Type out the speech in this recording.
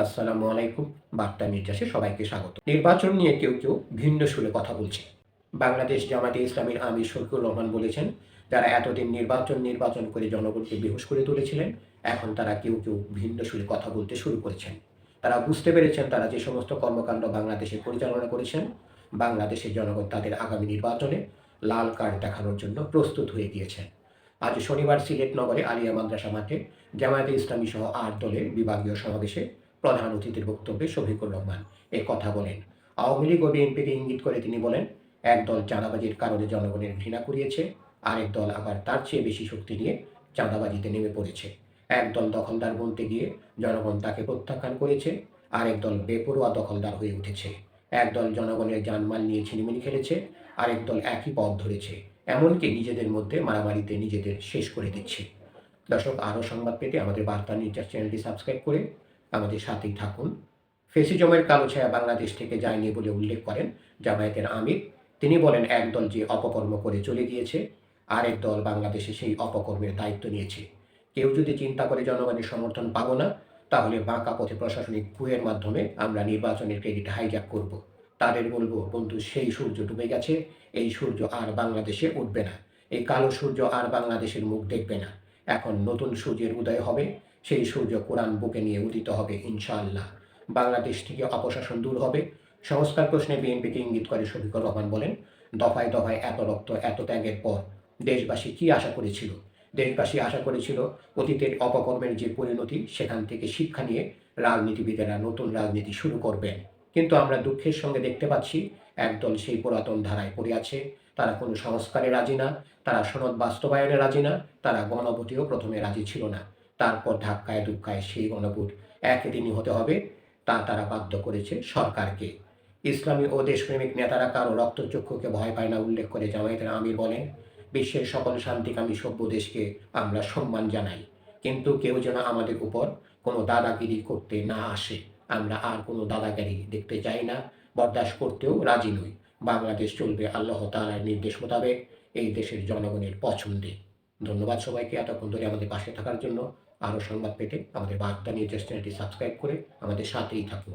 আসসালামু আলাইকুম। বার্তা নির্যাসে সবাইকে স্বাগত। নির্বাচন নিয়ে কেউ কেউ ভিন্ন সুরে কথা বলছে। বাংলাদেশ জামাতে ইসলামীর আমির শফিকুর রহমান বলেছেন, যারা এতদিন নির্বাচন করে জনগণকে বেহুঁশ করে তুলেছিলেন, এখন তারা কেউ কেউ ভিন্ন সুরে কথা বলতে শুরু করেছেন। তারা বুঝতে পেরেছেন তারা যে সমস্ত কর্মকাণ্ড বাংলাদেশে পরিচালনা করেছেন, বাংলাদেশের জনগণ তাদের আগামী নির্বাচনে লাল কার্ড দেখানোর জন্য প্রস্তুত হয়ে গিয়েছেন। আজ শনিবার সিলেট নগরে আলিয়া মাদ্রাসা মাঠে জামায়াতে ইসলামী সহ ৮ দলের বিভাগীয় সমাবেশে প্রধান অতিথির বক্তব্যে শফিকুর রহমান এ কথা বলেন। আওয়ামী লীগ ও বিএনপিকে ইঙ্গিত করে তিনি বলেন, একদল চাঁদাবাজির কারণে জনগণের ঘৃণা কুড়িয়েছে, আরেক দল আবার তার চেয়ে বেশি শক্তি নিয়ে চাঁদাবাজিতে নেমে পড়েছে। একদল দখলদার বলতে গিয়ে জনগণ তাকে প্রত্যাখ্যান করেছে, আরেক দল বেপরোয়া দখলদার হয়ে উঠেছে। একদল জনগণের জানমাল নিয়ে ছিনিমিনি খেলেছে, আরেক দল একই পথ ধরেছে, এমনকি নিজেদের মধ্যে মারামারিতে নিজেদের শেষ করে দিচ্ছে। দর্শক, আরও সংবাদ পেতে আমাদের বার্তা নির্যাস চ্যানেলটি সাবস্ক্রাইব করে আমাদের সাথেই থাকুন। ফেসিজমের কালো ছায়া বাংলাদেশ থেকে যায়নি বলে উল্লেখ করেন জামায়াতের আমির। তিনি বলেন, একদল যে অপকর্ম করে চলে গিয়েছে, আরেক দল বাংলাদেশে সেই অপকর্মের দায়িত্ব নিয়েছে। কেউ যদি চিন্তা করে জনগণের সমর্থন পাবো না, তাহলে বাঁকা পথে প্রশাসনিক কুয়ের মাধ্যমে আমরা নির্বাচনের ক্রেডিট হাইজ্যাক করব। তাদের বলবো, বন্ধু, সেই সূর্য ডুবে গেছে, এই সূর্য আর বাংলাদেশে উঠবে না। এই কালো সূর্য আর বাংলাদেশের মুখ দেখবে না। এখন নতুন সূর্যের উদয় হবে, সেই সূর্য কোরআন বুকে নিয়ে উদিত হবে ইনশাআল্লাহ। বাংলাদেশ থেকে অপশাসন দূর হবে। সংস্কার প্রশ্নে বিএনপিকে ইঙ্গিত করে শফিকুর রহমান বলেন, দফায় দফায় এত রক্ত এত ত্যাগের পর দেশবাসী কি আশা করেছিল? দেশবাসী আশা করেছিল অতীতের অপকর্মের যে পরিণতি, সেখান থেকে শিক্ষা নিয়ে রাজনীতিবিদেরা নতুন রাজনীতি শুরু করবেন। কিন্তু আমরা দুঃখের সঙ্গে দেখতে পাচ্ছি, একদল সেই পুরাতন ধারায় পড়ে আছে। তারা কোনো সংস্কারে রাজি না, তারা সনদ বাস্তবায়নে রাজি না, তারা গণভোটেও প্রথমে রাজি ছিল না। তারপর ধাক্কায় ধুক্কায় সেই গণভোট একই দিনই হতে হবে, তা তারা বাধ্য করেছে সরকারকে। ইসলামী ও দেশপ্রেমিক নেতারা কারো রক্তচক্ষুকে ভয় পায় না উল্লেখ করে জামায়াতের আমির বলেন, বিশ্বের সকল শান্তিকামী সভ্য দেশকে আমরা সম্মান জানাই, কিন্তু কেউ যেন আমাদের উপর কোনো দাদাগিরি করতে না আসে। আমরা আর কোনো দাদাগিরি দেখতে চাই না, বরদাস্ত করতেও রাজি নই। বাংলাদেশ চলবে আল্লাহ তাআলার নির্দেশ মোতাবেক, এই দেশের জনগণের পছন্দে। ধন্যবাদ সবাইকে এতক্ষণ ধরে আমাদের পাশে থাকার জন্য। আরও সংবাদ পেতে আমাদের বার্তা নিউজ চ্যানেলটি সাবস্ক্রাইব করে আমাদের সাথেই থাকুন।